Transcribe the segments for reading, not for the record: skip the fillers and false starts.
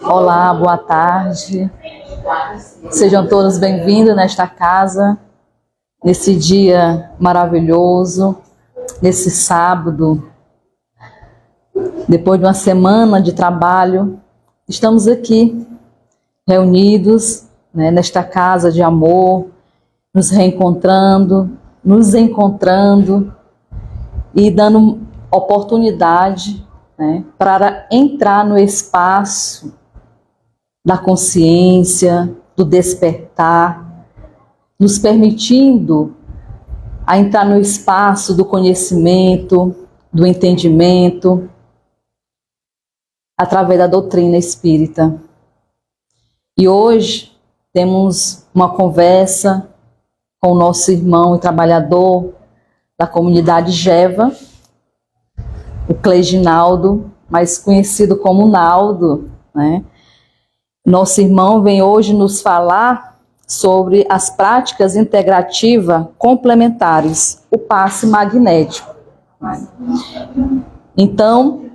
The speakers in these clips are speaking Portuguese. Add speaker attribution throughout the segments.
Speaker 1: Olá, boa tarde. Sejam todos bem-vindos nesta casa, nesse dia maravilhoso, nesse sábado. Depois de uma semana de trabalho, estamos aqui, reunidos, nesta casa de amor, nos reencontrando, nos encontrando e dando oportunidade, para entrar no espaço da consciência, do despertar, nos permitindo a entrar no espaço do conhecimento, do entendimento, através da doutrina espírita. E hoje temos uma conversa com o nosso irmão e trabalhador da comunidade Geva, o Cleginaldo, mais conhecido como Naldo, Nosso irmão vem hoje nos falar sobre as práticas integrativas complementares, o passe magnético. Então,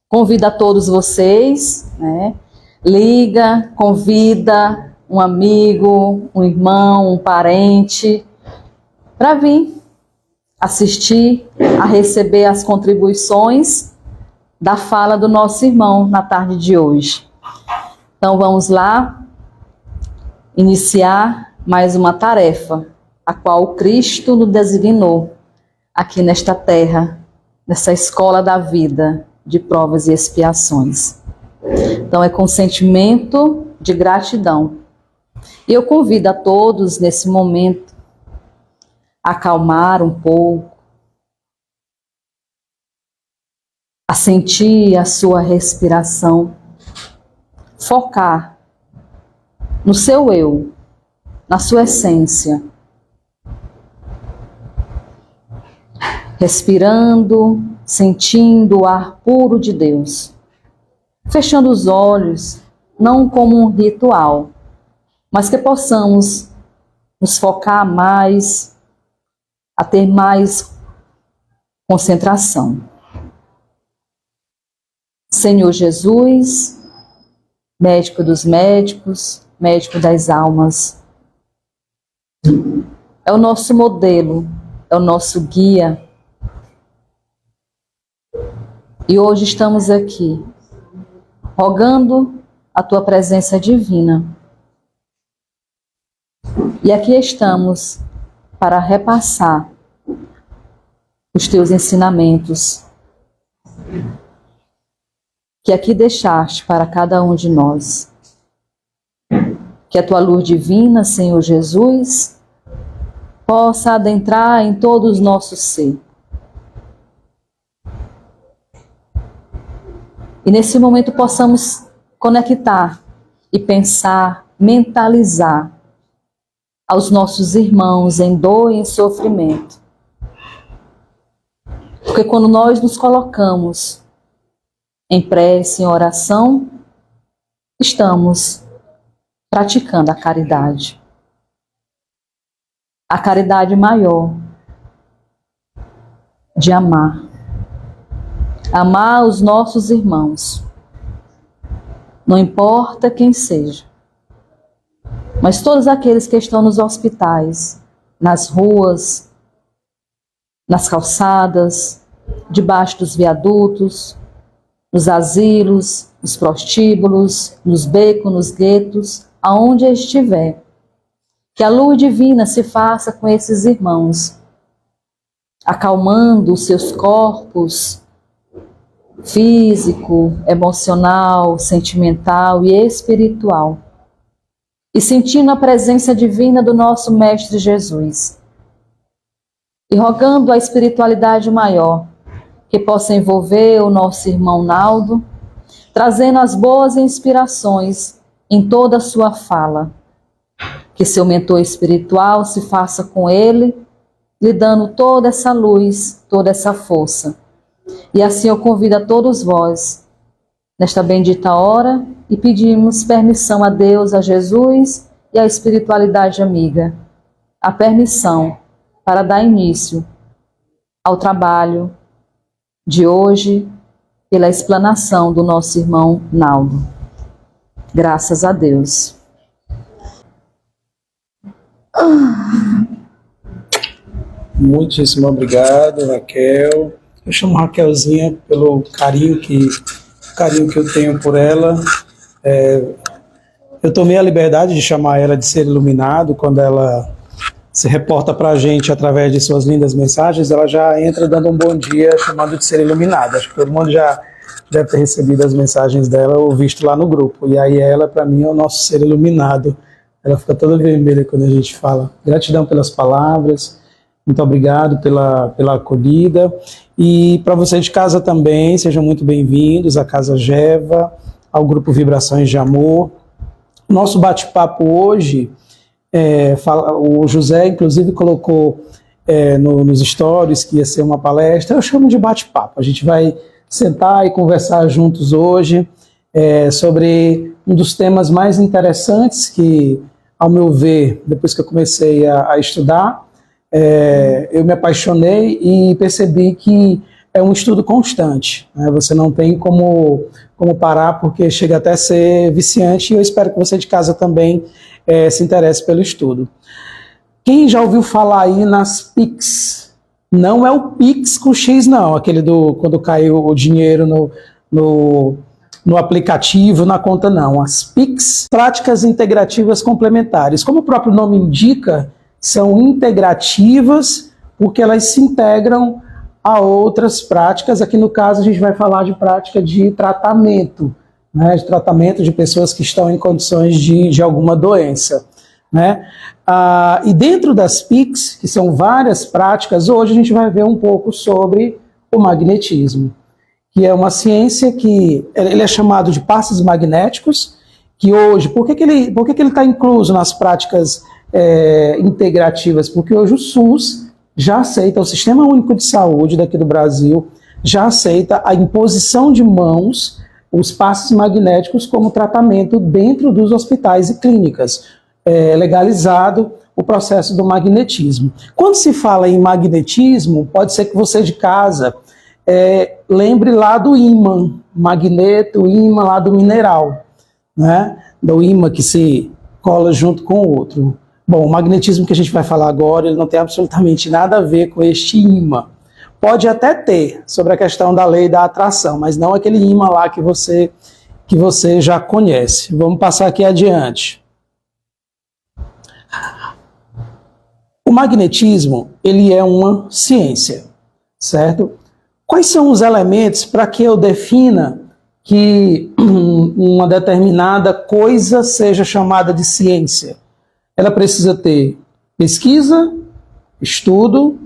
Speaker 1: convido a todos vocês, liga, convida um amigo, um irmão, um parente, para vir assistir, a receber as contribuições da fala do nosso irmão na tarde de hoje. Então vamos lá iniciar mais uma tarefa, a qual o Cristo nos designou aqui nesta terra, nessa escola da vida de provas e expiações. Então é com sentimento de gratidão. E eu convido a todos nesse momento a acalmar um pouco, a sentir a sua respiração, focar no seu eu, na sua essência, respirando, sentindo o ar puro de Deus, fechando os olhos, não como um ritual, mas que possamos nos focar mais, a ter mais concentração. Senhor Jesus, médico dos médicos, médico das almas, é o nosso modelo, é o nosso guia. E hoje estamos aqui, rogando a tua presença divina. E aqui estamos para repassar os teus ensinamentos, que aqui deixaste para cada um de nós. Que a tua luz divina, Senhor Jesus, possa adentrar em todo o nosso ser. E nesse momento possamos conectar e pensar, mentalizar aos nossos irmãos em dor e em sofrimento. Porque quando nós nos colocamos em prece, em oração, estamos praticando a caridade. A caridade maior de amar. Amar os nossos irmãos. Não importa quem seja. Mas todos aqueles que estão nos hospitais, nas ruas, nas calçadas, debaixo dos viadutos, nos asilos, nos prostíbulos, nos becos, nos guetos, aonde estiver. Que a luz divina se faça com esses irmãos, acalmando os seus corpos físico, emocional, sentimental e espiritual. E sentindo a presença divina do nosso Mestre Jesus. E rogando a espiritualidade maior, que possa envolver o nosso irmão Naldo, trazendo as boas inspirações em toda a sua fala. Que seu mentor espiritual se faça com ele, lhe dando toda essa luz, toda essa força. E assim eu convido a todos vós, nesta bendita hora, e pedimos permissão a Deus, a Jesus e à espiritualidade amiga, a permissão para dar início ao trabalho de hoje, pela explanação do nosso irmão Naldo. Graças a Deus.
Speaker 2: Muitíssimo obrigado, Raquel. Eu chamo Raquelzinha pelo carinho que eu tenho por ela. Eu tomei a liberdade de chamar ela de ser iluminado. Quando ela se reporta para a gente através de suas lindas mensagens, ela já entra dando um bom dia, chamando de ser iluminada. Acho que todo mundo já deve ter recebido as mensagens dela ou visto lá no grupo. E aí ela, para mim, é o nosso ser iluminado. Ela fica toda vermelha quando a gente fala. Gratidão pelas palavras. Muito obrigado pela acolhida. E para você de casa também, sejam muito bem-vindos à Casa Geva, ao Grupo Vibrações de Amor. Nosso bate-papo hoje, o José, inclusive, colocou nos stories que ia ser uma palestra. Eu chamo de bate-papo. A gente vai sentar e conversar juntos hoje sobre um dos temas mais interessantes que, ao meu ver, depois que eu comecei a estudar, eu me apaixonei e percebi que é um estudo constante, né? Você não tem como parar, porque chega até a ser viciante, e eu espero que você de casa também se interesse pelo estudo. Quem já ouviu falar aí nas PIX? Não é o PIX com X, não, aquele quando caiu o dinheiro no aplicativo, na conta, não. As PIX, práticas integrativas complementares. Como o próprio nome indica, são integrativas porque elas se integram a outras práticas. Aqui no caso a gente vai falar de prática de tratamento, né, de tratamento de pessoas que estão em condições de alguma doença, né? E dentro das PICs, que são várias práticas, hoje a gente vai ver um pouco sobre o magnetismo, que é uma ciência que ele é chamado de passes magnéticos, que hoje, por que ele está incluso nas práticas integrativas? Porque hoje o SUS já aceita, o Sistema Único de Saúde daqui do Brasil já aceita a imposição de mãos, os passes magnéticos como tratamento dentro dos hospitais e clínicas. Legalizado o processo do magnetismo. Quando se fala em magnetismo, pode ser que você de casa lembre lá do ímã, magneto, ímã lá do mineral, né? Do ímã que se cola junto com o outro. Bom, o magnetismo que a gente vai falar agora, ele não tem absolutamente nada a ver com este ímã. Pode até ter, sobre a questão da lei da atração, mas não aquele ímã lá que você já conhece. Vamos passar aqui adiante. O magnetismo, ele é uma ciência, certo? Quais são os elementos para que eu defina que uma determinada coisa seja chamada de ciência? Ela precisa ter pesquisa, estudo,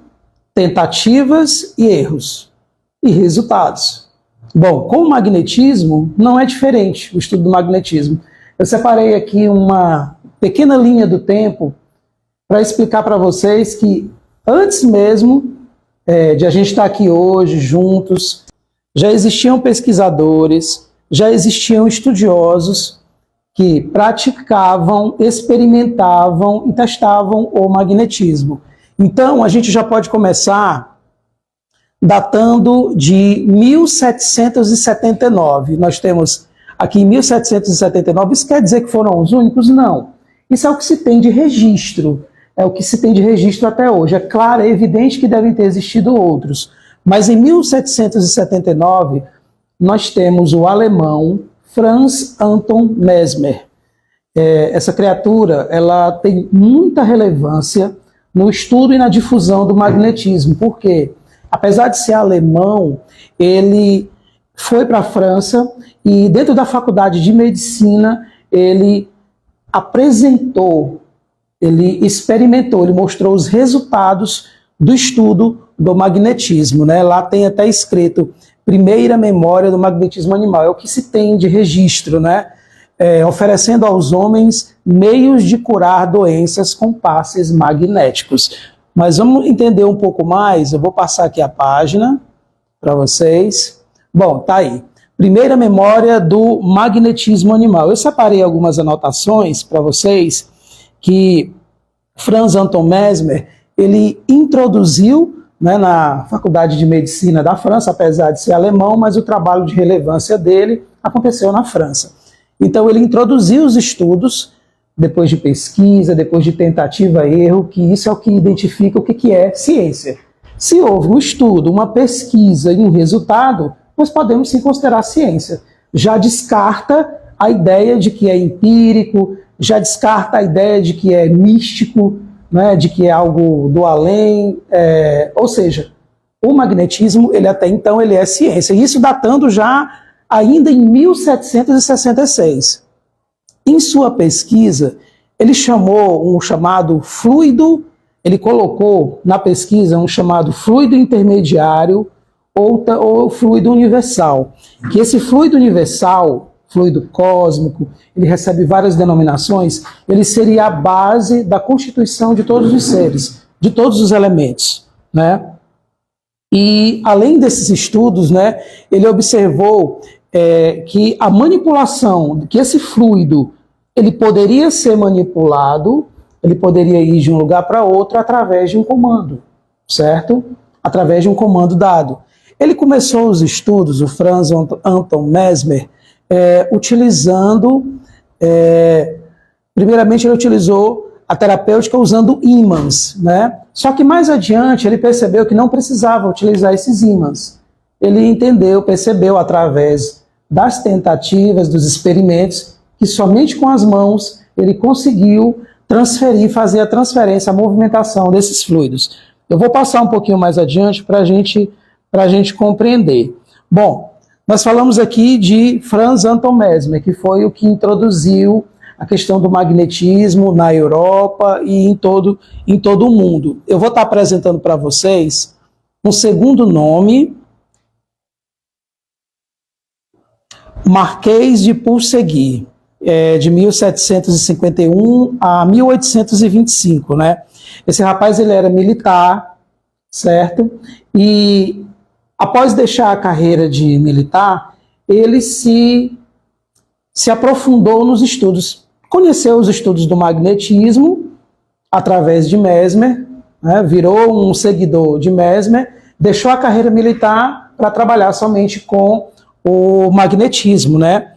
Speaker 2: tentativas e erros, e resultados. Bom, com o magnetismo não é diferente, o estudo do magnetismo. Eu separei aqui uma pequena linha do tempo para explicar para vocês que antes mesmo de a gente estar aqui hoje juntos, já existiam pesquisadores, já existiam estudiosos que praticavam, experimentavam e testavam o magnetismo. Então, a gente já pode começar datando de 1779. Nós temos aqui em 1779, isso quer dizer que foram os únicos? Não. Isso é o que se tem de registro. É o que se tem de registro até hoje. É claro, é evidente que devem ter existido outros. Mas em 1779, nós temos o alemão Franz Anton Mesmer. Essa criatura, ela tem muita relevância no estudo e na difusão do magnetismo. Por quê? Apesar de ser alemão, ele foi para a França e dentro da faculdade de medicina, ele apresentou, ele experimentou, ele mostrou os resultados do estudo do magnetismo, né? Lá tem até escrito primeira memória do magnetismo animal, é o que se tem de registro, né? Oferecendo aos homens meios de curar doenças com passes magnéticos. Mas vamos entender um pouco mais, eu vou passar aqui a página para vocês. Bom, tá aí. Primeira memória do magnetismo animal. Eu separei algumas anotações para vocês que Franz Anton Mesmer, ele introduziu né, na Faculdade de Medicina da França, apesar de ser alemão, mas o trabalho de relevância dele aconteceu na França. Então ele introduziu os estudos, depois de pesquisa, depois de tentativa e erro, que isso é o que identifica o que é ciência. Se houve um estudo, uma pesquisa e um resultado, nós podemos sim considerar ciência. Já descarta a ideia de que é empírico, já descarta a ideia de que é místico, né, de que é algo do além, ou seja, o magnetismo, ele até então, ele é ciência. Isso datando já ainda em 1766. Em sua pesquisa, ele chamou um chamado fluido, ele colocou na pesquisa um chamado fluido intermediário ou fluido universal. Que esse fluido universal, fluido cósmico, ele recebe várias denominações, ele seria a base da constituição de todos os seres, de todos os elementos, né? E além desses estudos, né, ele observou que a manipulação, que esse fluido, ele poderia ser manipulado, ele poderia ir de um lugar para outro através de um comando, certo? Através de um comando dado. Ele começou os estudos, o Franz Anton Mesmer, utilizando, primeiramente ele utilizou a terapêutica usando ímãs, né? Só que mais adiante ele percebeu que não precisava utilizar esses ímãs. Ele entendeu, percebeu através das tentativas, dos experimentos, que somente com as mãos ele conseguiu transferir, fazer a transferência, a movimentação desses fluidos. Eu vou passar um pouquinho mais adiante para a gente compreender. Bom, nós falamos aqui de Franz Anton Mesmer, que foi o que introduziu a questão do magnetismo na Europa e em todo o mundo. Eu vou estar apresentando para vocês um segundo nome, Marquês de Purseguie, de 1751 a 1825, né? Esse rapaz, ele era militar, certo? E após deixar a carreira de militar, ele se aprofundou nos estudos, conheceu os estudos do magnetismo através de Mesmer, né? Virou um seguidor de Mesmer, deixou a carreira militar para trabalhar somente com o magnetismo, né?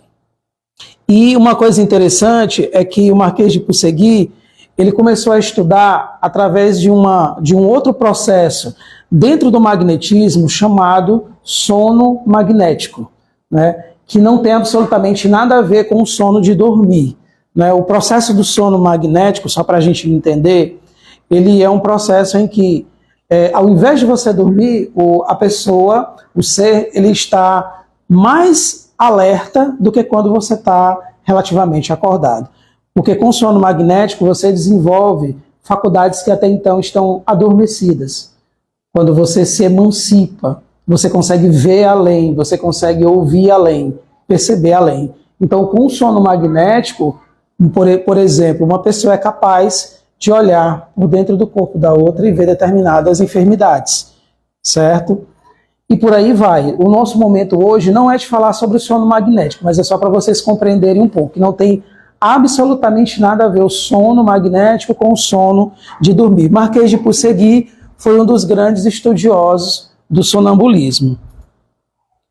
Speaker 2: E uma coisa interessante é que o Marquês de Purseguie, ele começou a estudar através de um outro processo dentro do magnetismo chamado sono magnético, né? Que não tem absolutamente nada a ver com o sono de dormir, né? O processo do sono magnético, só para a gente entender, ele é um processo em que, ao invés de você dormir, a pessoa, o ser, ele está mais alerta do que quando você está relativamente acordado. Porque com sono magnético você desenvolve faculdades que até então estão adormecidas. Quando você se emancipa, você consegue ver além, você consegue ouvir além, perceber além. Então, com o sono magnético, por exemplo, uma pessoa é capaz de olhar por dentro do corpo da outra e ver determinadas enfermidades, certo? E por aí vai. O nosso momento hoje não é de falar sobre o sono magnético, mas é só para vocês compreenderem um pouco, que não tem absolutamente nada a ver o sono magnético com o sono de dormir. Marquês de Purseguie foi um dos grandes estudiosos do sonambulismo.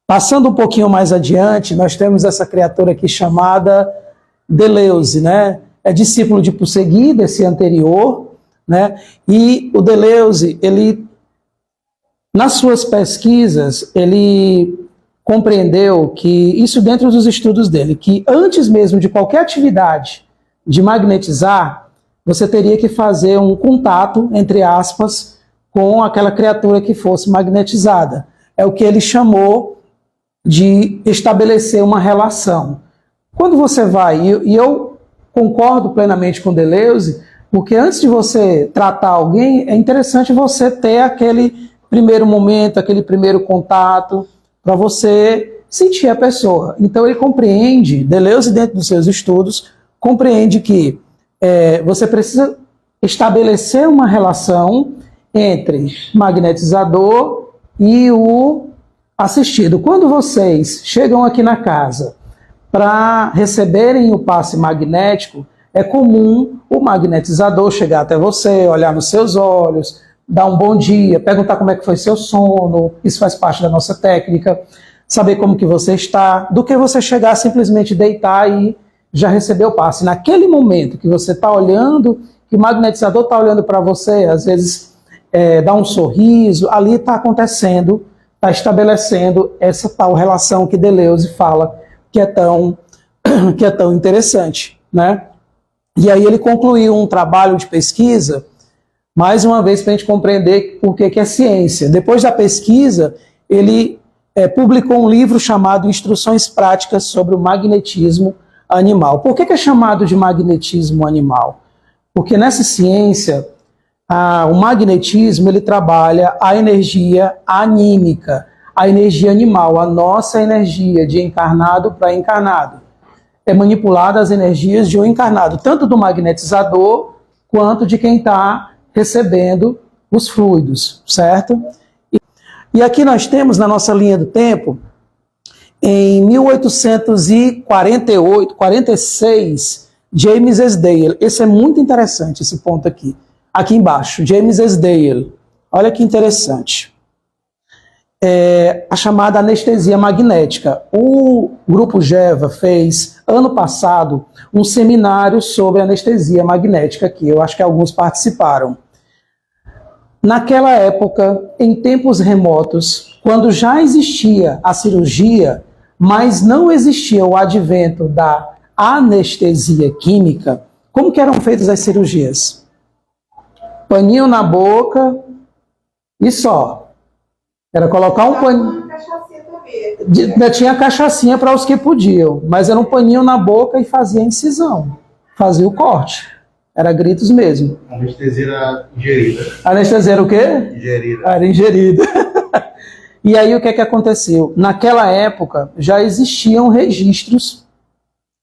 Speaker 2: Passando um pouquinho mais adiante, nós temos essa criatura aqui chamada Deleuze, né? É discípulo de Purseguie, desse anterior, né? E o Deleuze, ele, nas suas pesquisas, ele compreendeu que, isso dentro dos estudos dele, que antes mesmo de qualquer atividade de magnetizar, você teria que fazer um contato, entre aspas, com aquela criatura que fosse magnetizada. É o que ele chamou de estabelecer uma relação. Quando você vai, e eu concordo plenamente com Deleuze, porque antes de você tratar alguém, é interessante você ter aquele primeiro momento, aquele primeiro contato, para você sentir a pessoa. Então ele compreende, Deleuze dentro dos seus estudos, compreende que você precisa estabelecer uma relação entre magnetizador e o assistido. Quando vocês chegam aqui na casa para receberem o passe magnético, é comum o magnetizador chegar até você, olhar nos seus olhos, dar um bom dia, perguntar como é que foi seu sono, isso faz parte da nossa técnica, saber como que você está, do que você chegar simplesmente deitar e já receber o passe. Naquele momento que você está olhando, que o magnetizador está olhando para você, às vezes dá um sorriso, ali está acontecendo, está estabelecendo essa tal relação que Deleuze fala que é tão interessante, né? E aí ele concluiu um trabalho de pesquisa, mais uma vez para a gente compreender por que é ciência. Depois da pesquisa, ele publicou um livro chamado Instruções Práticas sobre o Magnetismo Animal. Por que é chamado de magnetismo animal? Porque nessa ciência, o magnetismo ele trabalha a energia anímica, a energia animal, a nossa energia de encarnado para encarnado. É manipulada as energias de um encarnado, tanto do magnetizador quanto de quem está recebendo os fluidos, certo? E aqui nós temos na nossa linha do tempo, em 1848, 46, James S. Dale. Esse é muito interessante, esse ponto aqui. Aqui embaixo, James S. Dale. Olha que interessante. A chamada anestesia magnética. O Grupo Geva fez, ano passado, um seminário sobre anestesia magnética aqui. Eu acho que alguns participaram. Naquela época, em tempos remotos, quando já existia a cirurgia, mas não existia o advento da anestesia química, como que eram feitas as cirurgias? Paninho na boca e só. Era colocar um paninho. Tinha cachaçinha para os que podiam, mas era um paninho na boca e fazia a incisão, fazia o corte. Era gritos mesmo.
Speaker 3: A anestesia era ingerida.
Speaker 2: A anestesia era o quê?
Speaker 3: Ingerida.
Speaker 2: Era ingerida. E aí o que aconteceu? Naquela época já existiam registros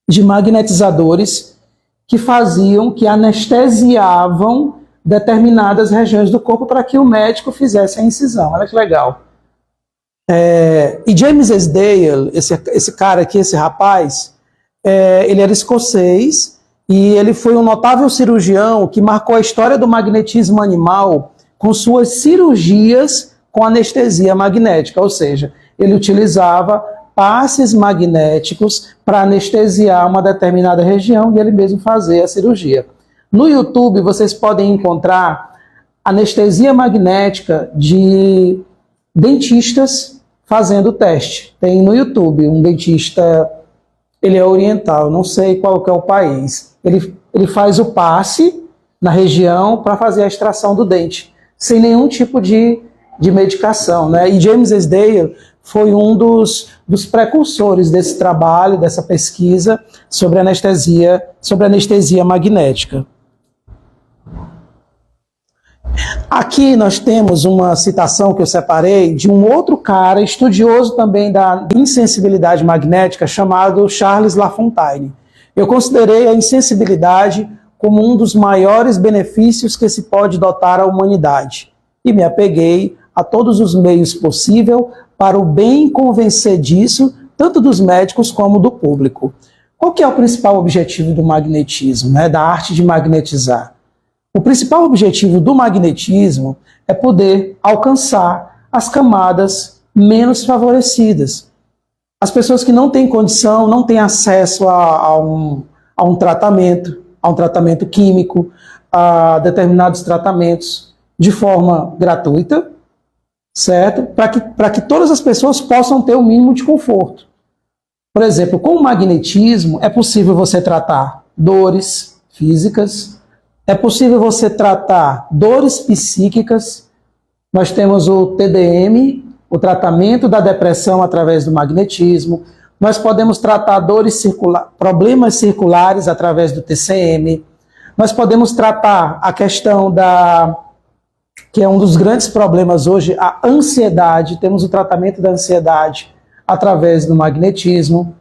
Speaker 2: de magnetizadores que faziam, que anestesiavam determinadas regiões do corpo para que o médico fizesse a incisão. Olha que legal. E James S. Dale, esse cara aqui, esse rapaz, ele era escocês e ele foi um notável cirurgião que marcou a história do magnetismo animal com suas cirurgias com anestesia magnética, ou seja, ele utilizava passes magnéticos para anestesiar uma determinada região e ele mesmo fazia a cirurgia. No YouTube vocês podem encontrar anestesia magnética de dentistas fazendo o teste. Tem no YouTube um dentista, ele é oriental, não sei qual que é o país. Ele faz o passe na região para fazer a extração do dente, sem nenhum tipo de medicação, né? E James S. Dale foi um dos precursores desse trabalho, dessa pesquisa sobre anestesia magnética. Aqui nós temos uma citação que eu separei de um outro cara, estudioso também da insensibilidade magnética, chamado Charles Lafontaine. Eu considerei a insensibilidade como um dos maiores benefícios que se pode dotar à humanidade e me apeguei a todos os meios possíveis para o bem convencer disso, tanto dos médicos como do público. Qual que é o principal objetivo do magnetismo, né, da arte de magnetizar? O principal objetivo do magnetismo é poder alcançar as camadas menos favorecidas. As pessoas que não têm condição, não têm acesso a um tratamento químico, a determinados tratamentos de forma gratuita, certo? Para que todas as pessoas possam ter o mínimo de conforto. Por exemplo, com o magnetismo é possível você tratar dores físicas, é possível você tratar dores psíquicas. Nós temos o TDM, o tratamento da depressão através do magnetismo. Nós podemos tratar problemas circulares através do TCM. Nós podemos tratar a questão que é um dos grandes problemas hoje, a ansiedade. Temos o tratamento da ansiedade através do magnetismo.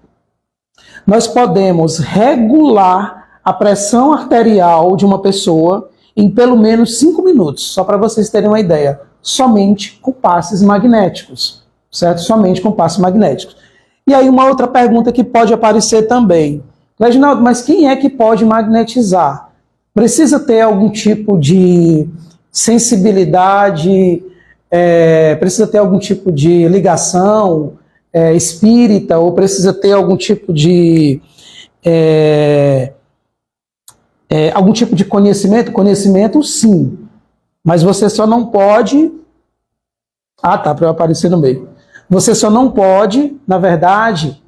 Speaker 2: Nós podemos regular a pressão arterial de uma pessoa em pelo menos 5 minutos, só para vocês terem uma ideia, somente com passes magnéticos, certo? Somente com passes magnéticos. E aí uma outra pergunta que pode aparecer também. Reginaldo, mas quem é que pode magnetizar? Precisa ter algum tipo de sensibilidade, precisa ter algum tipo de ligação espírita, ou precisa ter algum tipo de algum tipo de conhecimento? Conhecimento, sim. Mas você só não pode... Ah, tá, para eu aparecer no meio. Você só não pode, na verdade,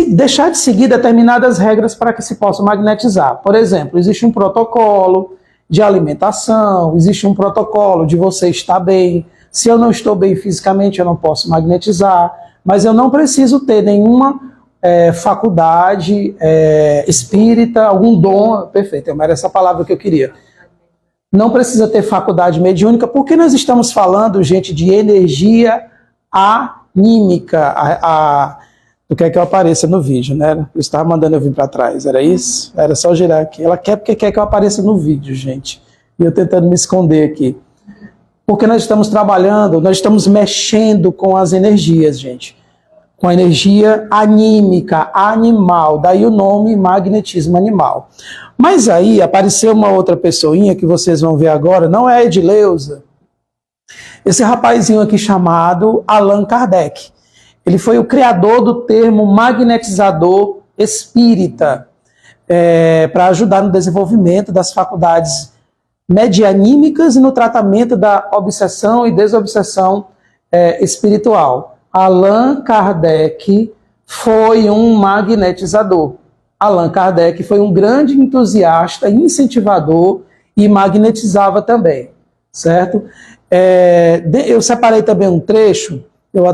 Speaker 2: deixar de seguir determinadas regras para que se possa magnetizar. Por exemplo, existe um protocolo de alimentação, existe um protocolo de você estar bem. Se eu não estou bem fisicamente, eu não posso magnetizar, mas eu não preciso ter nenhuma faculdade espírita, algum dom. Perfeito, era essa palavra que eu queria. Não precisa ter faculdade mediúnica, porque nós estamos falando, gente, de energia anímica. Tu quer que eu apareça no vídeo, né? Eu estava mandando eu vir para trás, era isso? Era só girar aqui. Ela quer porque quer que eu apareça no vídeo, gente. E eu tentando me esconder aqui. Porque nós estamos trabalhando, nós estamos mexendo com as energias, gente. Com a energia anímica, animal. Daí o nome magnetismo animal. Mas aí apareceu uma outra pessoinha que vocês vão ver agora, não é a Edileuza. Esse rapazinho aqui chamado Allan Kardec. Ele foi o criador do termo magnetizador espírita, para ajudar no desenvolvimento das faculdades medianímicas e no tratamento da obsessão e desobsessão espiritual. Allan Kardec foi um magnetizador. Allan Kardec foi um grande entusiasta, incentivador e magnetizava também, certo? Eu separei também um trecho, eu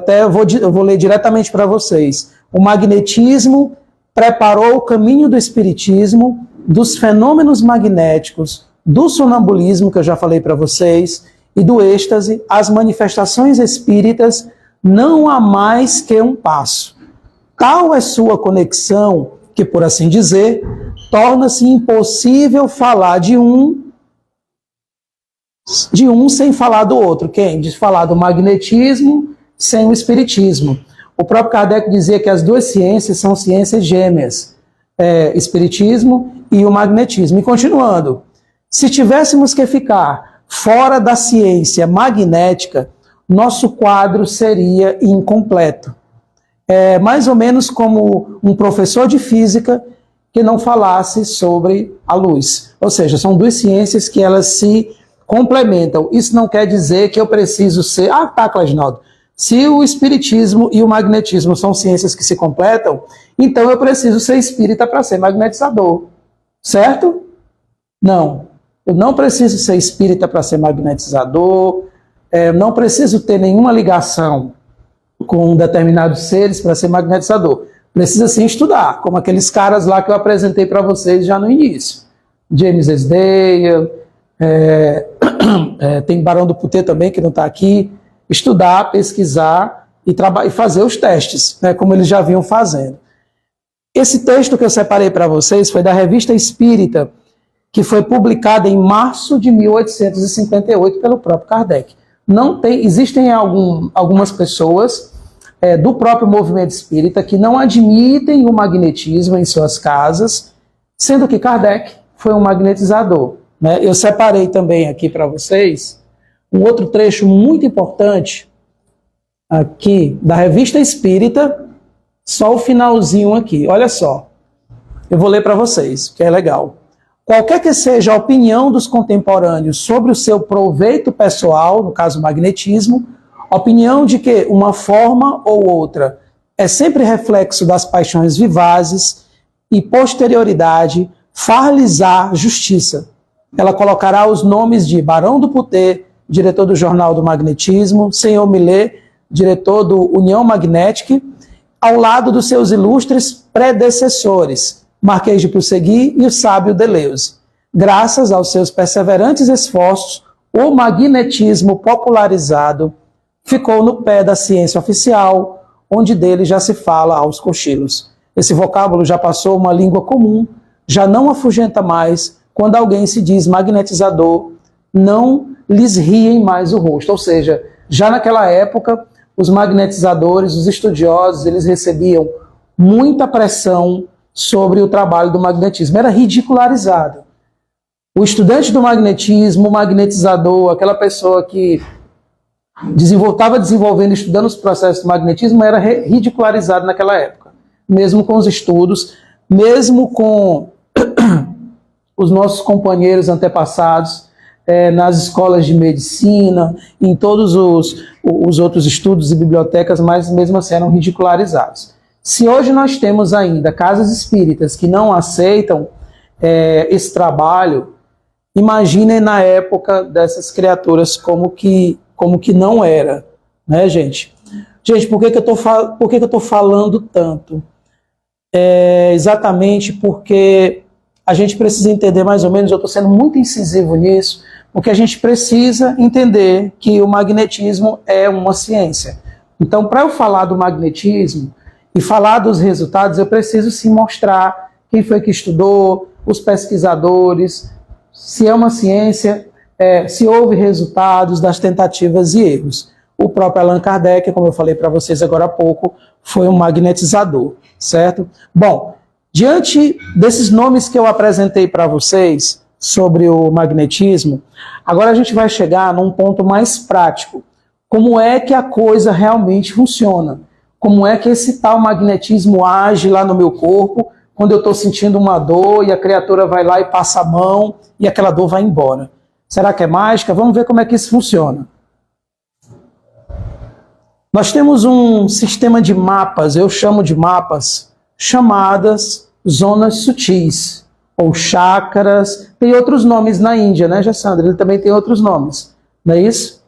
Speaker 2: vou ler diretamente para vocês. O magnetismo preparou o caminho do espiritismo, dos fenômenos magnéticos, do sonambulismo, que eu já falei para vocês, e do êxtase, as manifestações espíritas, não há mais que um passo. Tal é sua conexão que, por assim dizer, torna-se impossível falar de um sem falar do outro. Quem? De falar do magnetismo sem o espiritismo. O próprio Kardec dizia que as duas ciências são ciências gêmeas, espiritismo e o magnetismo. E continuando, se tivéssemos que ficar fora da ciência magnética, nosso quadro seria incompleto. É mais ou menos como um professor de física que não falasse sobre a luz. Ou seja, são duas ciências que elas se complementam. Isso não quer dizer que eu preciso ser... Ah, tá, Claginaldo. Se o espiritismo e o magnetismo são ciências que se completam, então eu preciso ser espírita para ser magnetizador. Certo? Não. Eu não preciso ser espírita para ser magnetizador, não preciso ter nenhuma ligação com determinados seres para ser magnetizador. Precisa sim estudar, como aqueles caras lá que eu apresentei para vocês já no início. James Esdale, tem Barão do Putê também, que não está aqui. Estudar, pesquisar e fazer os testes, né, como eles já vinham fazendo. Esse texto que eu separei para vocês foi da Revista Espírita, que foi publicada em março de 1858 pelo próprio Kardec. Existem algumas pessoas do próprio movimento espírita que não admitem o magnetismo em suas casas, sendo que Kardec foi um magnetizador, né? Eu separei também aqui para vocês um outro trecho muito importante aqui da Revista Espírita, só o finalzinho aqui, olha só. Eu vou ler para vocês, que é legal. Qualquer que seja a opinião dos contemporâneos sobre o seu proveito pessoal, no caso o magnetismo, opinião de que uma forma ou outra é sempre reflexo das paixões vivazes e posterioridade far-lhes-á justiça. Ela colocará os nomes de Barão do Putê, diretor do Jornal do Magnetismo, Senhor Millet, diretor do União Magnética, ao lado dos seus ilustres predecessores, Marquês de Pusegui e o sábio Deleuze. Graças aos seus perseverantes esforços, o magnetismo popularizado ficou no pé da ciência oficial, onde dele já se fala aos cochilos. Esse vocábulo já passou uma língua comum, já não afugenta mais. Quando alguém se diz magnetizador, não lhes riem mais o rosto. Ou seja, já naquela época, os magnetizadores, os estudiosos, eles recebiam muita pressão sobre o trabalho do magnetismo. Era ridicularizado. O estudante do magnetismo, o magnetizador, aquela pessoa que estava desenvolvendo, estudando os processos do magnetismo, era ridicularizado naquela época. Mesmo com os estudos, mesmo com os nossos companheiros antepassados, nas escolas de medicina, em todos os outros estudos e bibliotecas, mas mesmo assim eram ridicularizados. Se hoje nós temos ainda casas espíritas que não aceitam esse trabalho, imaginem na época dessas criaturas como que não era, né, gente? Gente, por que eu tô falando tanto? Exatamente porque a gente precisa entender mais ou menos, eu estou sendo muito incisivo nisso, porque a gente precisa entender que o magnetismo é uma ciência. Então, para eu falar do magnetismo e falar dos resultados, eu preciso sim mostrar quem foi que estudou, os pesquisadores, se é uma ciência, se houve resultados das tentativas e erros. O próprio Allan Kardec, como eu falei para vocês agora há pouco, foi um magnetizador, certo? Bom, diante desses nomes que eu apresentei para vocês sobre o magnetismo, agora a gente vai chegar num ponto mais prático. Como é que a coisa realmente funciona? Como é que esse tal magnetismo age lá no meu corpo, quando eu estou sentindo uma dor e a criatura vai lá e passa a mão e aquela dor vai embora? Será que é mágica? Vamos ver como é que isso funciona. Nós temos um sistema de mapas, eu chamo de mapas, chamadas zonas sutis, ou chakras, tem outros nomes na Índia, né, Jassandra? Ele também tem outros nomes, não é isso?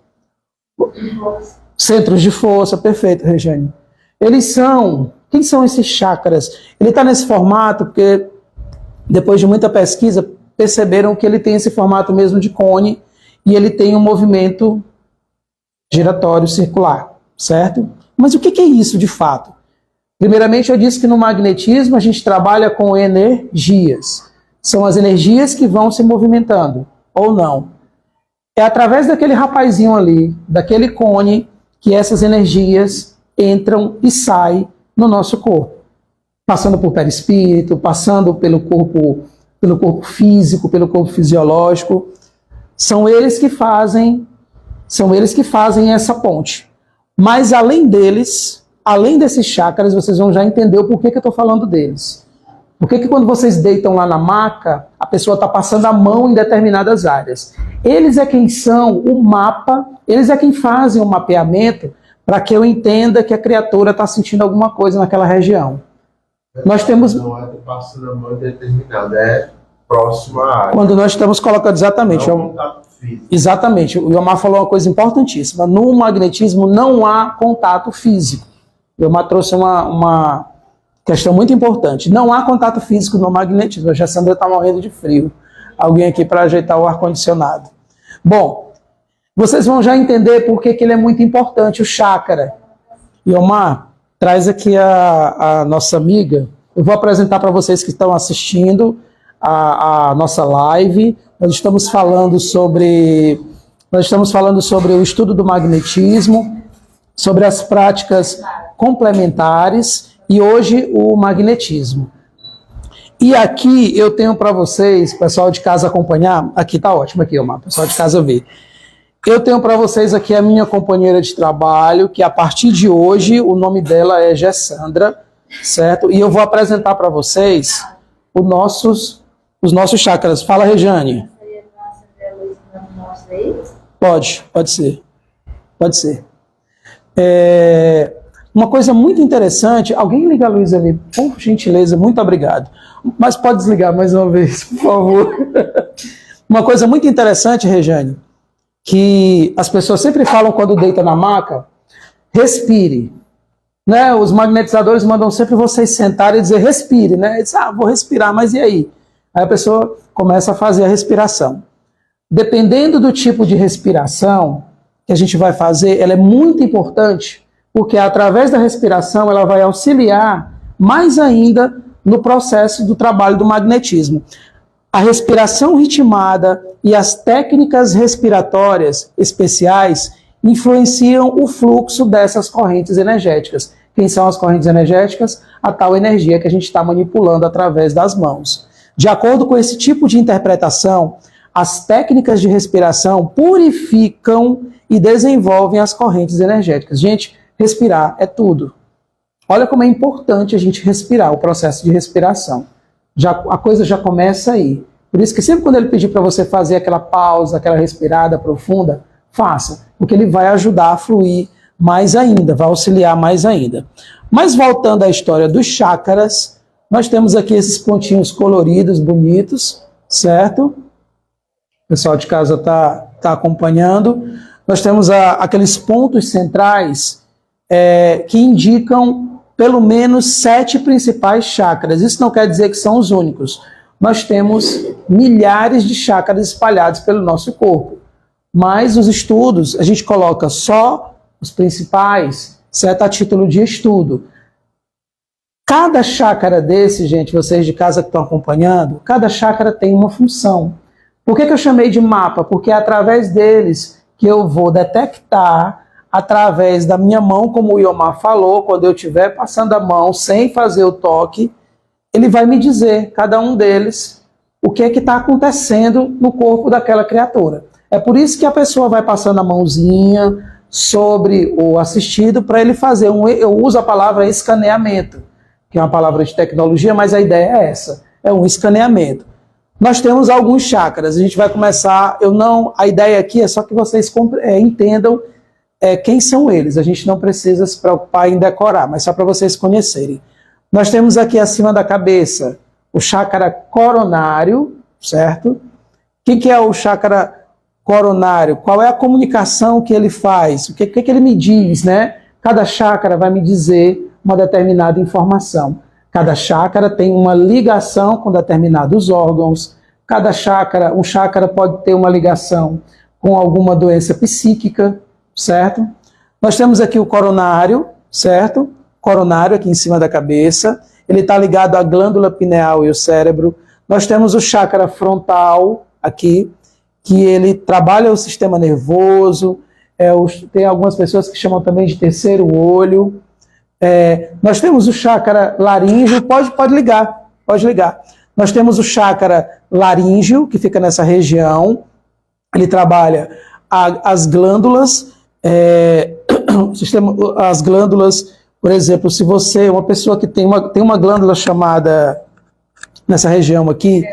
Speaker 2: Centros de força, perfeito, Regiane. Quem são esses chakras? Ele está nesse formato porque, depois de muita pesquisa, perceberam que ele tem esse formato mesmo de cone e ele tem um movimento giratório circular, certo? Mas o que é isso de fato? Primeiramente, eu disse que no magnetismo a gente trabalha com energias. São as energias que vão se movimentando, ou não. É através daquele rapazinho ali, daquele cone, que essas energias entram e saem no nosso corpo. Passando por perispírito, passando pelo corpo físico, pelo corpo fisiológico. São eles que fazem essa ponte. Mas além deles, além desses chakras, vocês vão já entender o porquê que eu estou falando deles. Por que quando vocês deitam lá na maca, a pessoa está passando a mão em determinadas áreas? Eles é quem são o mapa, eles é quem fazem o mapeamento para que eu entenda que a criatura está sentindo alguma coisa naquela região. Nós temos...
Speaker 3: Não é passando a mão determinada, é próximo à área.
Speaker 2: Quando nós estamos colocando exatamente...
Speaker 3: Não contato físico.
Speaker 2: Exatamente. O Iomar falou uma coisa importantíssima. No magnetismo não há contato físico. O Iomar trouxe uma questão muito importante. Não há contato físico no magnetismo. A Jassandra está morrendo de frio. Alguém aqui para ajeitar o ar-condicionado. Bom, vocês vão já entender por que ele é muito importante, o chakra. Iomar, traz aqui a nossa amiga. Eu vou apresentar para vocês que estão assistindo a nossa live. Nós estamos falando sobre o estudo do magnetismo, sobre as práticas complementares e hoje o magnetismo. E aqui eu tenho para vocês, pessoal de casa acompanhar, aqui tá ótimo aqui, Omar, pessoal de casa ver. Eu tenho para vocês aqui a minha companheira de trabalho, que a partir de hoje o nome dela é Gessandra, certo? E eu vou apresentar para vocês os nossos chakras. Fala, Rejane. Pode ser. Uma coisa muito interessante, alguém liga a luz ali, por gentileza, muito obrigado. Mas pode desligar mais uma vez, por favor. Uma coisa muito interessante, Rejane, que as pessoas sempre falam quando deita na maca, respire. Né? Os magnetizadores mandam sempre vocês sentarem e dizer respire, né? Diz, vou respirar, mas e aí? Aí a pessoa começa a fazer a respiração. Dependendo do tipo de respiração que a gente vai fazer, ela é muito importante, porque através da respiração ela vai auxiliar mais ainda no processo do trabalho do magnetismo. A respiração ritmada e as técnicas respiratórias especiais influenciam o fluxo dessas correntes energéticas. Quem são as correntes energéticas? A tal energia que a gente está manipulando através das mãos. De acordo com esse tipo de interpretação, As técnicas de respiração purificam e desenvolvem as correntes energéticas. Gente, respirar é tudo. Olha como é importante a gente respirar, o processo de respiração. A coisa já começa aí. Por isso que sempre quando ele pedir para você fazer aquela pausa, aquela respirada profunda, faça, porque ele vai ajudar a fluir mais ainda, vai auxiliar mais ainda. Mas voltando à história dos chakras, nós temos aqui esses pontinhos coloridos, bonitos, certo? O pessoal de casa está acompanhando. Nós temos aqueles pontos centrais que indicam pelo menos 7 principais chakras. Isso não quer dizer que são os únicos. Nós temos milhares de chakras espalhados pelo nosso corpo. Mas os estudos, a gente coloca só os principais, certo? A título de estudo. Cada chácara desse, gente, vocês de casa que estão acompanhando, cada chácara tem uma função. Por que eu chamei de mapa? Porque é através deles que eu vou detectar, através da minha mão, como o Iomar falou, quando eu estiver passando a mão sem fazer o toque, ele vai me dizer, cada um deles, o que é que está acontecendo no corpo daquela criatura. É por isso que a pessoa vai passando a mãozinha sobre o assistido para ele fazer eu uso a palavra escaneamento, que é uma palavra de tecnologia, mas a ideia é essa, é um escaneamento. Nós temos alguns chakras, a gente vai começar, a ideia aqui é só que vocês entendam quem são eles, a gente não precisa se preocupar em decorar, mas só para vocês conhecerem. Nós temos aqui acima da cabeça o chakra coronário, certo? O que é o chakra coronário? Qual é a comunicação que ele faz? O que ele me diz, né? Cada chakra vai me dizer uma determinada informação. Cada chakra tem uma ligação com determinados órgãos. Um chakra pode ter uma ligação com alguma doença psíquica, certo? Nós temos aqui o coronário, certo? Coronário aqui em cima da cabeça. Ele está ligado à glândula pineal e o cérebro. Nós temos o chakra frontal aqui, que ele trabalha o sistema nervoso. Tem algumas pessoas que chamam também de terceiro olho. Nós temos o chakra laríngeo, pode ligar. Nós temos o chakra laríngeo, que fica nessa região. Ele trabalha as glândulas, as glândulas, por exemplo, se você é uma pessoa que tem uma glândula chamada, nessa região aqui,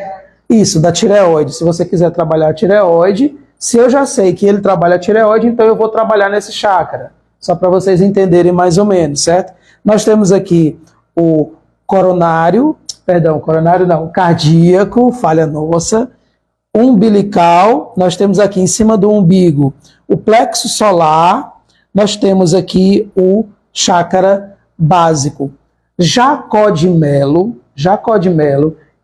Speaker 2: isso, da tireoide. Se você quiser trabalhar a tireoide, se eu já sei que ele trabalha a tireoide, então eu vou trabalhar nesse chakra. Só para vocês entenderem mais ou menos, certo? Nós temos aqui o cardíaco, falha nossa, umbilical, nós temos aqui em cima do umbigo o plexo solar, nós temos aqui o chakra básico. Jacó de Mello,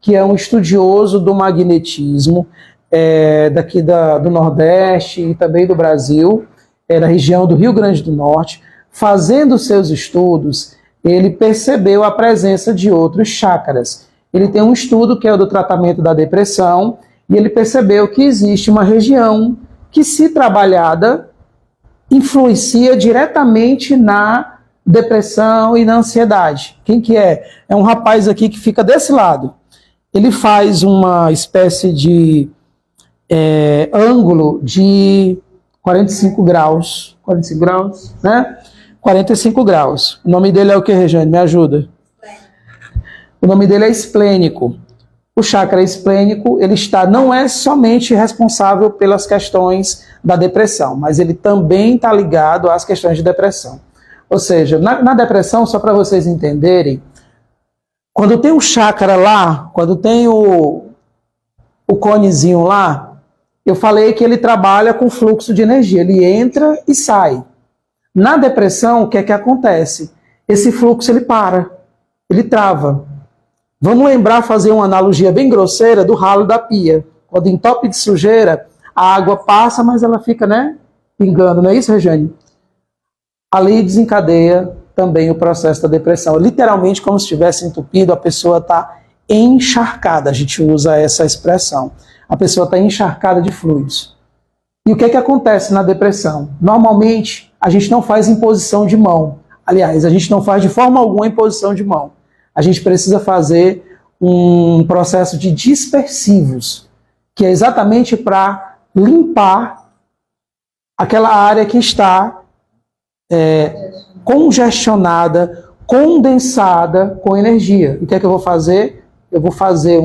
Speaker 2: que é um estudioso do magnetismo, daqui do Nordeste e também do Brasil, da região do Rio Grande do Norte, fazendo seus estudos, ele percebeu a presença de outros chakras. Ele tem um estudo que é o do tratamento da depressão, e ele percebeu que existe uma região que, se trabalhada, influencia diretamente na depressão e na ansiedade. Quem que é? É um rapaz aqui que fica desse lado. Ele faz uma espécie de ângulo de 45 graus, né? 45 graus. O nome dele é o que, Regiane? Me ajuda. O nome dele é esplênico. O chakra esplênico, ele não é somente responsável pelas questões da depressão, mas ele também está ligado às questões de depressão. Ou seja, na depressão, só para vocês entenderem, quando tem um chakra lá, quando tem o conezinho lá, eu falei que ele trabalha com fluxo de energia, ele entra e sai. Na depressão, o que é que acontece? Esse fluxo ele para, ele trava. Vamos lembrar, fazer uma analogia bem grosseira do ralo da pia. Quando entope de sujeira, a água passa, mas ela fica, né, pingando, não é isso, Regiane? Ali desencadeia também o processo da depressão. Literalmente, como se estivesse entupido, a pessoa está encharcada, a gente usa essa expressão. A pessoa está encharcada de fluidos. E o que é que acontece na depressão? Normalmente, a gente não faz imposição de mão. Aliás, a gente não faz de forma alguma imposição de mão. A gente precisa fazer um processo de dispersivos. que é exatamente para limpar aquela área que está congestionada, condensada com energia. E o que é que eu vou fazer? Eu vou fazer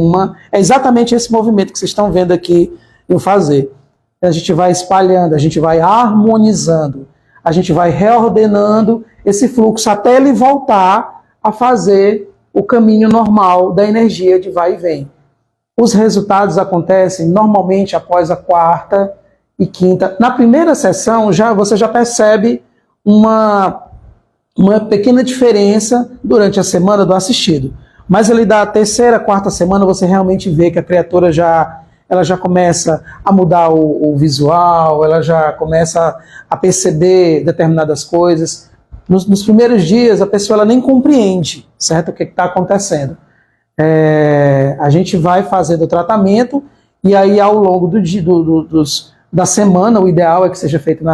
Speaker 2: é exatamente esse movimento que vocês estão vendo aqui eu fazer. A gente vai espalhando, a gente vai harmonizando, a gente vai reordenando esse fluxo até ele voltar a fazer o caminho normal da energia de vai e vem. Os resultados acontecem normalmente após a quarta e quinta. Na primeira sessão, você já percebe uma pequena diferença durante a semana do assistido. Mas ali da terceira, quarta semana, você realmente vê que a criatura ela já começa a mudar o visual, ela já começa a perceber determinadas coisas. Nos primeiros dias, a pessoa ela nem compreende, certo? O que está acontecendo. A gente vai fazendo o tratamento e aí ao longo da semana, o ideal é que seja feito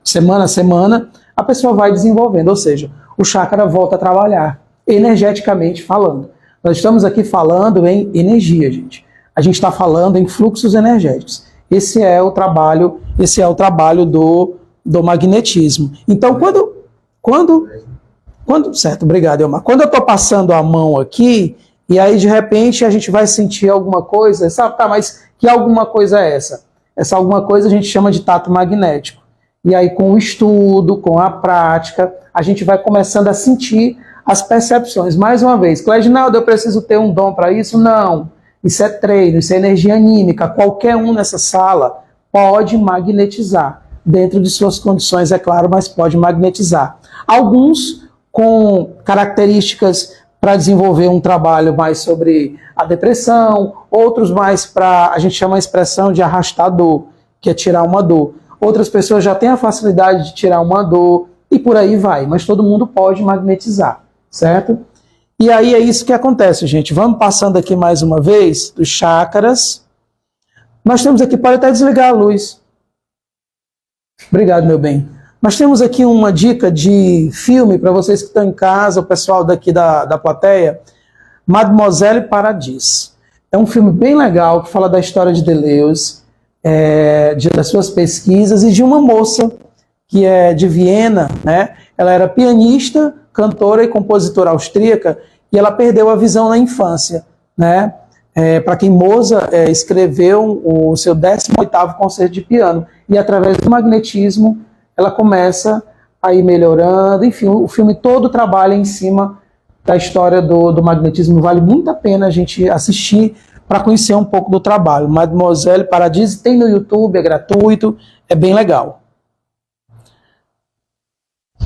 Speaker 2: semana a semana, a pessoa vai desenvolvendo, ou seja, o chakra volta a trabalhar, energeticamente falando. Nós estamos aqui falando em energia, gente. A gente está falando em fluxos energéticos. Esse é o trabalho do magnetismo. Então, certo, obrigado, Elmar. Quando eu estou passando a mão aqui, e aí de repente a gente vai sentir alguma coisa, sabe, mas que alguma coisa é essa? Essa alguma coisa a gente chama de tato magnético. E aí com o estudo, com a prática, a gente vai começando a sentir as percepções. Mais uma vez, Cleginaldo, eu preciso ter um dom para isso? Não. Isso é treino, isso é energia anímica. Qualquer um nessa sala pode magnetizar. Dentro de suas condições, é claro, mas pode magnetizar. Alguns com características para desenvolver um trabalho mais sobre a depressão, outros mais para, a gente chama a expressão de arrastar dor, que é tirar uma dor. Outras pessoas já têm a facilidade de tirar uma dor e por aí vai, mas todo mundo pode magnetizar, certo? E aí é isso que acontece, gente. Vamos passando aqui mais uma vez dos chakras. Nós temos aqui, pode até desligar a luz. Obrigado, meu bem. Nós temos aqui uma dica de filme para vocês que estão em casa, o pessoal daqui da plateia, Mademoiselle Paradis. É um filme bem legal que fala da história de Deleuze, das suas pesquisas e de uma moça que é de Viena, né? Ela era pianista, cantora e compositora austríaca e ela perdeu a visão na infância, né? Para quem Mozart escreveu o seu 18º concerto de piano e através do magnetismo ela começa a ir melhorando, enfim, o filme todo trabalha em cima da história do magnetismo, vale muito a pena a gente assistir para conhecer um pouco do trabalho. Mademoiselle Paradis tem no YouTube, é gratuito, é bem legal.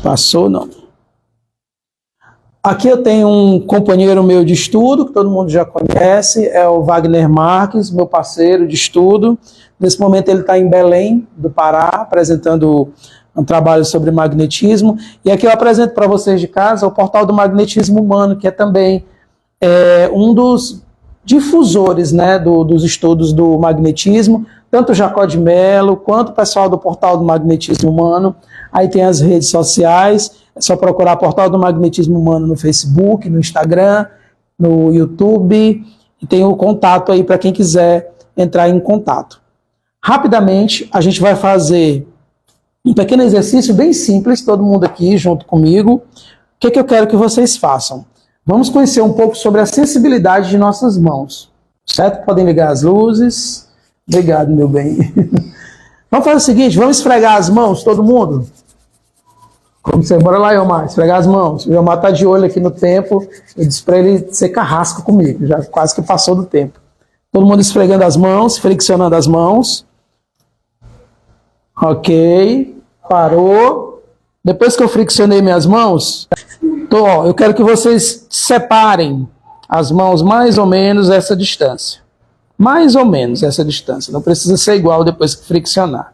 Speaker 2: Passou, não. Aqui eu tenho um companheiro meu de estudo, que todo mundo já conhece, é o Wagner Marques, meu parceiro de estudo. Nesse momento ele está em Belém, do Pará, apresentando um trabalho sobre magnetismo. E aqui eu apresento para vocês de casa o portal do magnetismo humano, que é também um dos difusores, né, dos estudos do magnetismo, tanto o Jacó de Mello, quanto o pessoal do portal do magnetismo humano. Aí tem as redes sociais, é só procurar Portal do Magnetismo Humano no Facebook, no Instagram, no YouTube, e tem o contato aí para quem quiser entrar em contato. Rapidamente, a gente vai fazer um pequeno exercício bem simples, todo mundo aqui junto comigo. O que eu quero que vocês façam? Vamos conhecer um pouco sobre a sensibilidade de nossas mãos, certo? Podem ligar as luzes. Obrigado, meu bem. Vamos fazer o seguinte, vamos esfregar as mãos, todo mundo? Como você, bora lá, Elmar, esfregar as mãos. O Elmar está de olho aqui no tempo, eu disse para ele ser carrasco comigo, já quase que passou do tempo. Todo mundo esfregando as mãos, friccionando as mãos. Ok, parou. Depois que eu friccionei minhas mãos, eu quero que vocês separem as mãos mais ou menos essa distância. Mais ou menos essa distância, não precisa ser igual depois que friccionar.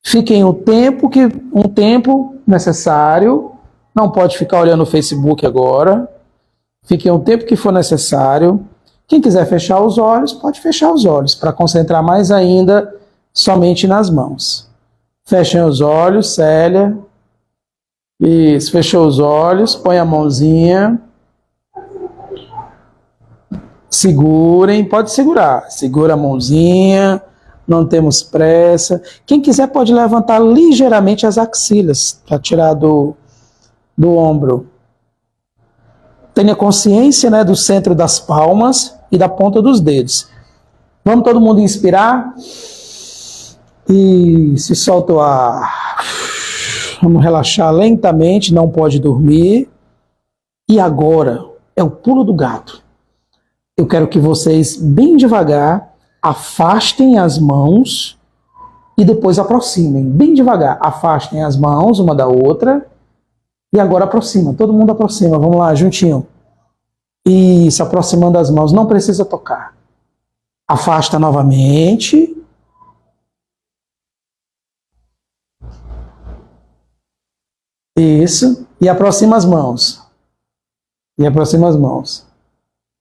Speaker 2: Fiquem um tempo necessário, não pode ficar olhando o Facebook agora. Fiquem o tempo que for necessário. Quem quiser fechar os olhos, pode fechar os olhos, para concentrar mais ainda somente nas mãos. Fechem os olhos, Célia. Isso, fechou os olhos, põe a mãozinha. Segurem, pode segurar. Segura a mãozinha, não temos pressa. Quem quiser pode levantar ligeiramente as axilas para tirar do ombro. Tenha consciência, né, do centro das palmas e da ponta dos dedos. Vamos todo mundo inspirar? E se solta o ar. Vamos relaxar lentamente, não pode dormir. E agora é o pulo do gato. Eu quero que vocês, bem devagar, afastem as mãos e depois aproximem. Bem devagar, afastem as mãos uma da outra e agora aproxima. Todo mundo aproxima. Vamos lá, juntinho. Isso, aproximando as mãos. Não precisa tocar. Afasta novamente. Isso. E aproxima as mãos. E aproxima as mãos.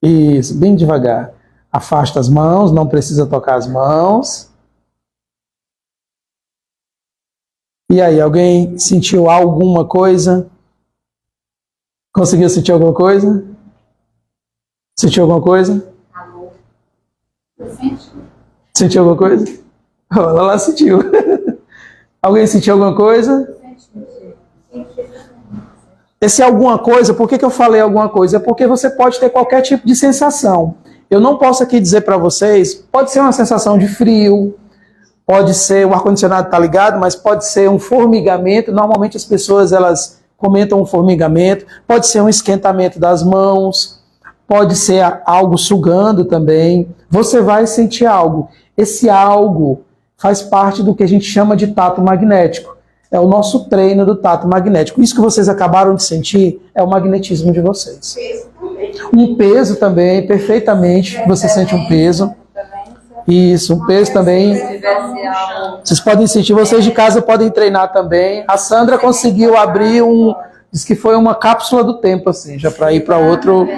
Speaker 2: Isso, bem devagar. Afasta as mãos, não precisa tocar as mãos. E aí, alguém sentiu alguma coisa? Conseguiu sentir alguma coisa? Sentiu alguma coisa?
Speaker 4: Amor. Eu senti.
Speaker 2: Sentiu alguma coisa? Ela lá sentiu. Alguém sentiu alguma coisa? Esse alguma coisa, por que eu falei alguma coisa? É porque você pode ter qualquer tipo de sensação. Eu não posso aqui dizer para vocês, pode ser uma sensação de frio, pode ser, o ar-condicionado está ligado, mas pode ser um formigamento. Normalmente as pessoas, elas comentam um formigamento, pode ser um esquentamento das mãos, pode ser algo sugando também. Você vai sentir algo. Esse algo faz parte do que a gente chama de tato magnético. É o nosso treino do tato magnético. Isso que vocês acabaram de sentir é o magnetismo de vocês. Um peso também, perfeitamente. Você sente um peso. Isso, um peso também. Vocês podem sentir, vocês de casa podem treinar também. A Sandra conseguiu abrir diz que foi uma cápsula do tempo, assim, já para ir para outro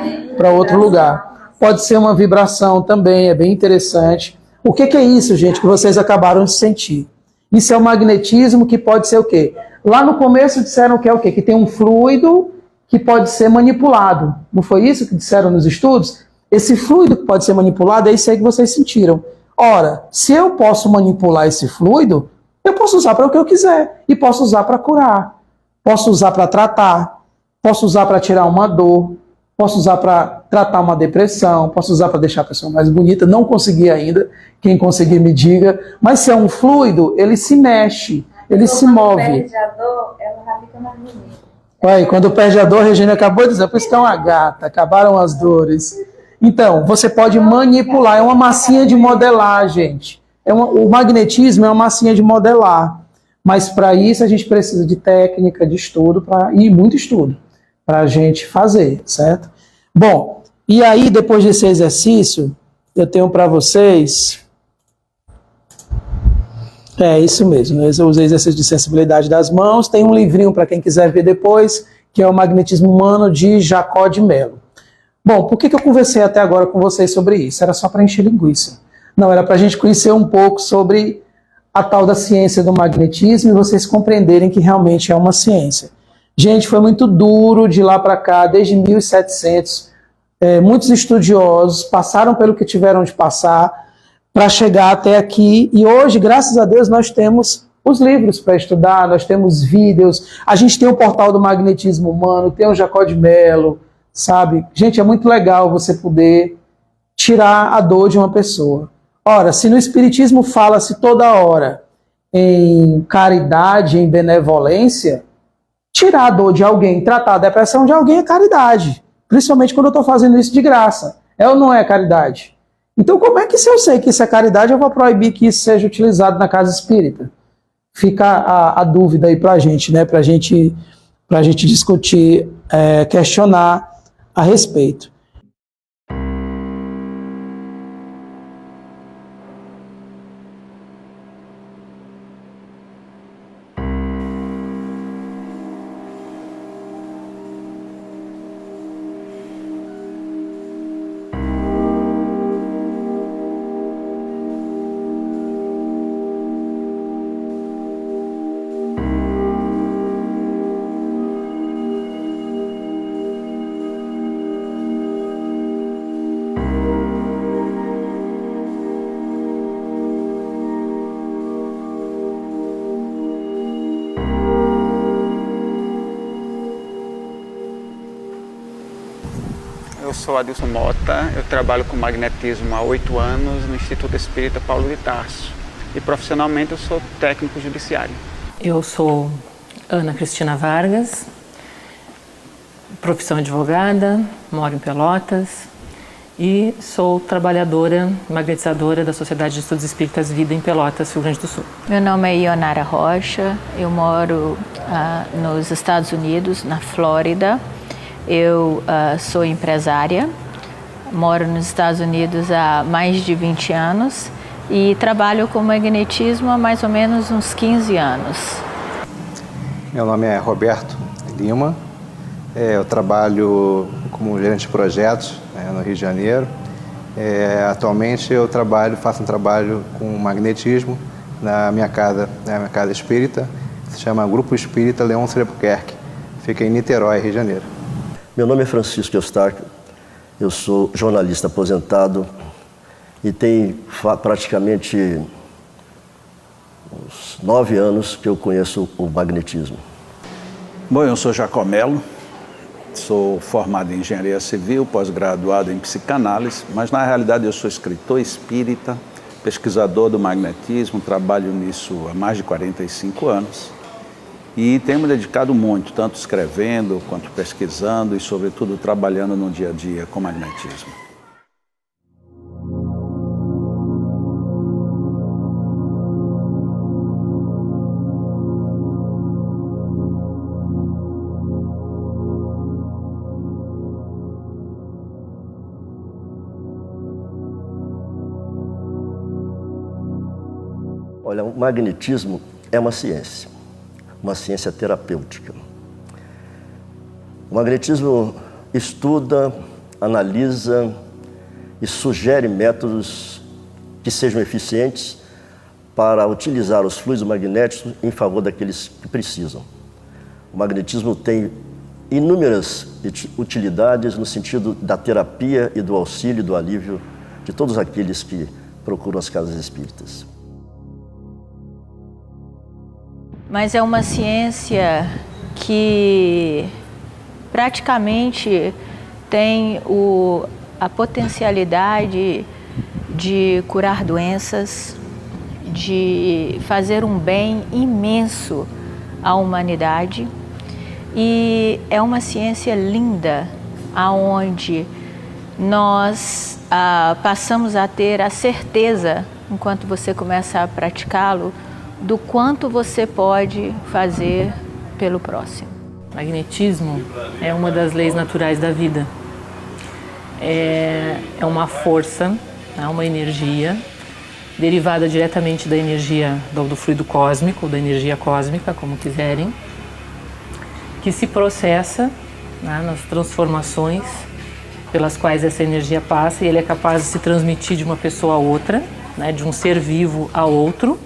Speaker 2: lugar. Pode ser uma vibração também, é bem interessante. O que é isso, gente, que vocês acabaram de sentir? Isso é o magnetismo, que pode ser o quê? Lá no começo disseram que é o quê? Que tem um fluido que pode ser manipulado. Não foi isso que disseram nos estudos? Esse fluido que pode ser manipulado é isso aí que vocês sentiram. Ora, se eu posso manipular esse fluido, eu posso usar para o que eu quiser. E posso usar para curar. Posso usar para tratar. Posso usar para tirar uma dor. Posso usar para tratar uma depressão. Posso usar para deixar a pessoa mais bonita. Não consegui ainda. Quem conseguir me diga. Mas se é um fluido, ele se mexe. Ele se move.
Speaker 4: Quando perde a dor, ela já fica mais bonita.
Speaker 2: Ué, quando perde a dor, a Regina acabou de dizer, por isso que é uma gata. Acabaram as dores. Então, você pode manipular. É uma massinha de modelar, gente. O magnetismo é uma massinha de modelar. Mas para isso a gente precisa de técnica, de estudo, e muito estudo, para a gente fazer, certo? Bom, e aí depois desse exercício, eu tenho para vocês... É isso mesmo, eu usei exercício de sensibilidade das mãos, tem um livrinho para quem quiser ver depois, que é o Magnetismo Humano, de Jacó de Mello. Bom, por que eu conversei até agora com vocês sobre isso? Era só para encher linguiça. Não, era para a gente conhecer um pouco sobre a tal da ciência do magnetismo e vocês compreenderem que realmente é uma ciência. Gente, foi muito duro de lá para cá, desde 1700. Muitos estudiosos passaram pelo que tiveram de passar para chegar até aqui. E hoje, graças a Deus, nós temos os livros para estudar, nós temos vídeos, a gente tem o portal do magnetismo humano, tem o Jacó de Mello, sabe? Gente, é muito legal você poder tirar a dor de uma pessoa. Ora, se no Espiritismo fala-se toda hora em caridade, em benevolência, tirar a dor de alguém, tratar a depressão de alguém é caridade. Principalmente quando eu estou fazendo isso de graça. É ou não é caridade? Então, como é que se eu sei que isso é caridade, eu vou proibir que isso seja utilizado na casa espírita? Fica a dúvida aí para a gente, né? Para a gente discutir, questionar a respeito.
Speaker 5: sou Adilson Mota, eu trabalho com magnetismo há 8 anos no Instituto Espírita Paulo de Tarso e profissionalmente eu sou técnico judiciário.
Speaker 6: Eu sou Ana Cristina Vargas, profissão advogada, moro em Pelotas e sou trabalhadora, magnetizadora da Sociedade de Estudos Espíritas Vida em Pelotas, Rio Grande do Sul.
Speaker 7: Meu nome é Ionara Rocha, eu moro nos Estados Unidos, na Flórida. Eu sou empresária, moro nos Estados Unidos há mais de 20 anos e trabalho com magnetismo há mais ou menos uns 15 anos.
Speaker 8: Meu nome é Roberto Lima, eu trabalho como gerente de projetos no Rio de Janeiro. Atualmente eu faço um trabalho com magnetismo na minha casa espírita, que se chama Grupo Espírita Leôncio de Albuquerque, fica em Niterói, Rio de Janeiro.
Speaker 9: Meu nome é Francisco Eustáquio, eu sou jornalista aposentado e tem praticamente uns 9 anos que eu conheço o magnetismo.
Speaker 10: Bom, eu sou Jacomelo, sou formado em Engenharia Civil, pós-graduado em Psicanálise, mas na realidade eu sou escritor espírita, pesquisador do magnetismo, trabalho nisso há mais de 45 anos. E tenho me dedicado muito, tanto escrevendo, quanto pesquisando e, sobretudo, trabalhando no dia a dia com magnetismo.
Speaker 9: Olha, o magnetismo é uma ciência terapêutica. O magnetismo estuda, analisa e sugere métodos que sejam eficientes para utilizar os fluidos magnéticos em favor daqueles que precisam. O magnetismo tem inúmeras utilidades no sentido da terapia e do auxílio, do alívio de todos aqueles que procuram as casas espíritas.
Speaker 7: Mas é uma ciência que praticamente tem a potencialidade de curar doenças, de fazer um bem imenso à humanidade. E é uma ciência linda, aonde nós passamos a ter a certeza, enquanto você começa a praticá-lo, do quanto você pode fazer pelo próximo.
Speaker 6: Magnetismo é uma das leis naturais da vida. É uma força, uma energia derivada diretamente da energia do fluido cósmico, ou da energia cósmica, como quiserem, que se processa nas transformações pelas quais essa energia passa, e ele é capaz de se transmitir de uma pessoa a outra, de um ser vivo a outro.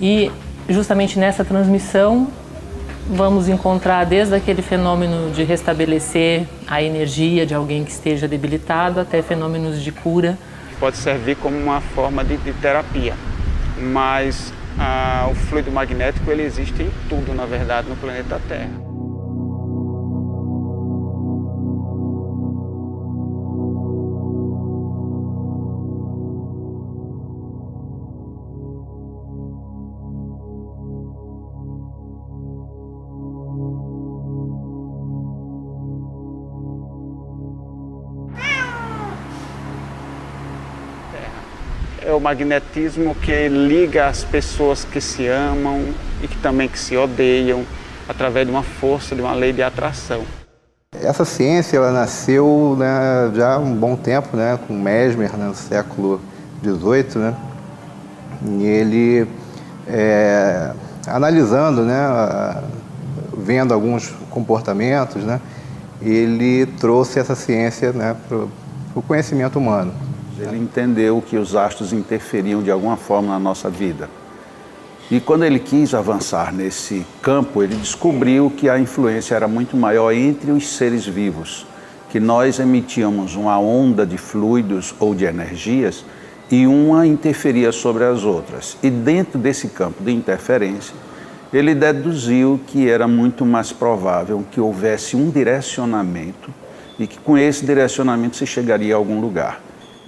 Speaker 6: E justamente nessa transmissão vamos encontrar desde aquele fenômeno de restabelecer a energia de alguém que esteja debilitado até fenômenos de cura.
Speaker 5: Pode servir como uma forma de terapia, mas o fluido magnético ele existe em tudo, na verdade, no planeta Terra. É o magnetismo que liga as pessoas que se amam e que também que se odeiam através de uma força, de uma lei de atração.
Speaker 8: Essa ciência ela nasceu já há um bom tempo, com Mesmer, no século XVIII, e ele, analisando, vendo alguns comportamentos, ele trouxe essa ciência para o conhecimento humano.
Speaker 10: Ele entendeu que os astros interferiam de alguma forma na nossa vida. E quando ele quis avançar nesse campo, ele descobriu que a influência era muito maior entre os seres vivos, que nós emitíamos uma onda de fluidos ou de energias e uma interferia sobre as outras. E dentro desse campo de interferência, ele deduziu que era muito mais provável que houvesse um direcionamento e que com esse direcionamento se chegaria a algum lugar.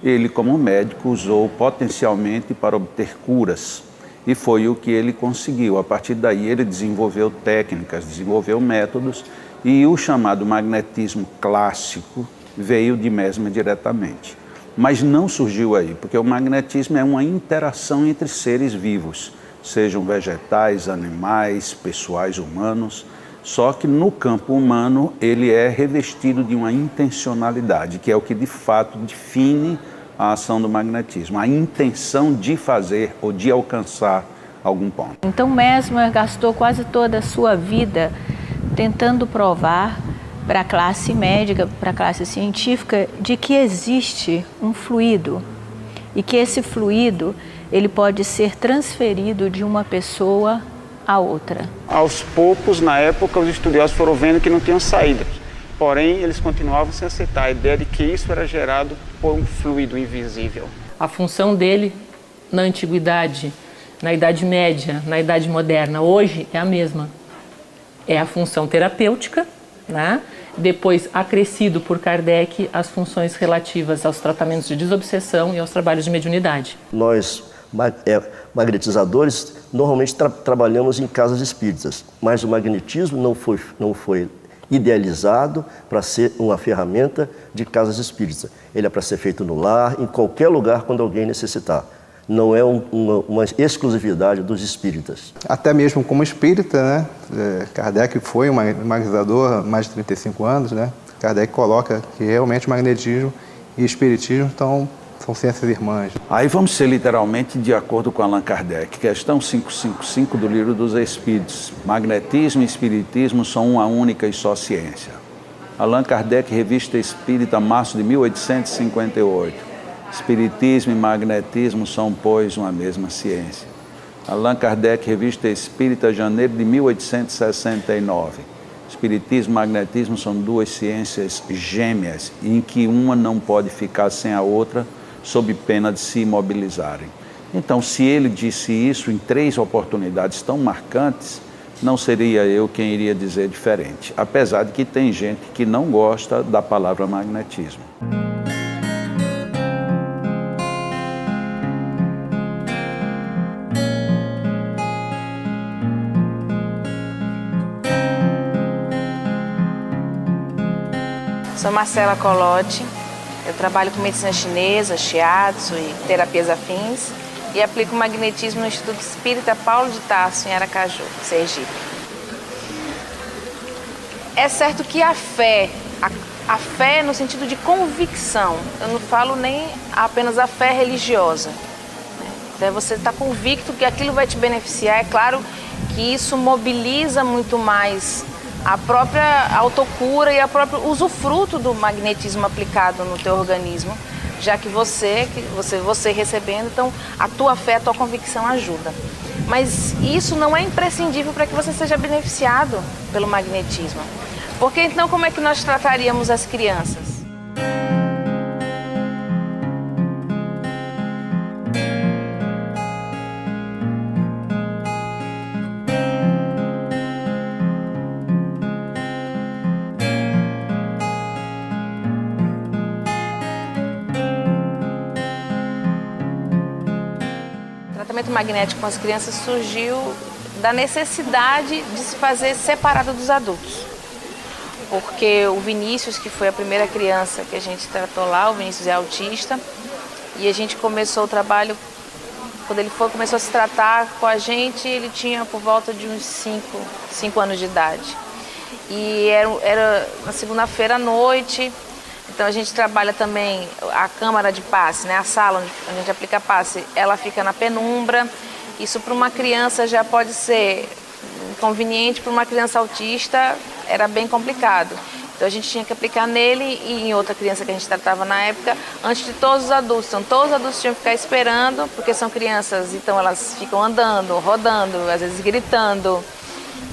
Speaker 10: Ele, como médico, usou potencialmente para obter curas e foi o que ele conseguiu. A partir daí ele desenvolveu técnicas, desenvolveu métodos e o chamado magnetismo clássico veio de Mesmer diretamente. Mas não surgiu aí, porque o magnetismo é uma interação entre seres vivos, sejam vegetais, animais, pessoais, humanos, só que no campo humano ele é revestido de uma intencionalidade, que é o que de fato define a ação do magnetismo, a intenção de fazer ou de alcançar algum ponto.
Speaker 7: Então Mesmer gastou quase toda a sua vida tentando provar para a classe médica, para a classe científica, de que existe um fluido e que esse fluido ele pode ser transferido de uma pessoa a outra.
Speaker 5: Aos poucos, na época, os estudiosos foram vendo que não tinham saída. Porém, eles continuavam sem aceitar a ideia de que isso era gerado por um fluido invisível.
Speaker 6: A função dele na antiguidade, na Idade Média, na Idade Moderna, hoje é a mesma. É a função terapêutica, né? Depois acrescido por Kardec as funções relativas aos tratamentos de desobsessão e aos trabalhos de mediunidade.
Speaker 9: Nós, magnetizadores, normalmente trabalhamos em casas espíritas, mas o magnetismo não foi idealizado para ser uma ferramenta de casas espíritas. Ele é para ser feito no lar, em qualquer lugar, quando alguém necessitar. Não é uma exclusividade dos espíritas.
Speaker 8: Até mesmo como espírita, né? Kardec foi um magnetizador há mais de 35 anos, né? Kardec coloca que realmente o magnetismo e o espiritismo são ciências irmãs.
Speaker 10: Aí vamos ser literalmente de acordo com Allan Kardec, questão 555 do Livro dos Espíritos. Magnetismo e espiritismo são uma única e só ciência. Allan Kardec, Revista Espírita, março de 1858. Espiritismo e magnetismo são, pois, uma mesma ciência. Allan Kardec, Revista Espírita, janeiro de 1869. Espiritismo e magnetismo são duas ciências gêmeas, em que uma não pode ficar sem a outra, sob pena de se imobilizarem. Então, se ele disse isso em 3 oportunidades tão marcantes, não seria eu quem iria dizer diferente, apesar de que tem gente que não gosta da palavra magnetismo.
Speaker 4: Sou Marcela Colotti, eu trabalho com medicina chinesa, shiatsu e terapias afins e aplico magnetismo no Instituto Espírita Paulo de Tarso, em Aracaju, Sergipe. É certo que a fé no sentido de convicção, eu não falo nem apenas a fé religiosa, né? Então você está convicto que aquilo vai te beneficiar, é claro que isso mobiliza muito mais a própria autocura e a própria usufruto do magnetismo aplicado no teu organismo, já que você recebendo, então a tua fé, a tua convicção ajuda. Mas isso não é imprescindível para que você seja beneficiado pelo magnetismo. Porque então como é que nós trataríamos as crianças? O tratamento magnético com as crianças surgiu da necessidade de se fazer separado dos adultos. Porque o Vinícius, que foi a primeira criança que a gente tratou lá, o Vinícius é autista, e a gente começou o trabalho, quando ele começou a se tratar com a gente, ele tinha por volta de uns 5 anos de idade. E era na segunda-feira à noite. Então a gente trabalha também a câmara de passe, né? A sala onde a gente aplica passe, ela fica na penumbra. Isso para uma criança já pode ser inconveniente, para uma criança autista era bem complicado. Então a gente tinha que aplicar nele e em outra criança que a gente tratava na época, antes de todos os adultos. Então todos os adultos tinham que ficar esperando, porque são crianças, então elas ficam andando, rodando, às vezes gritando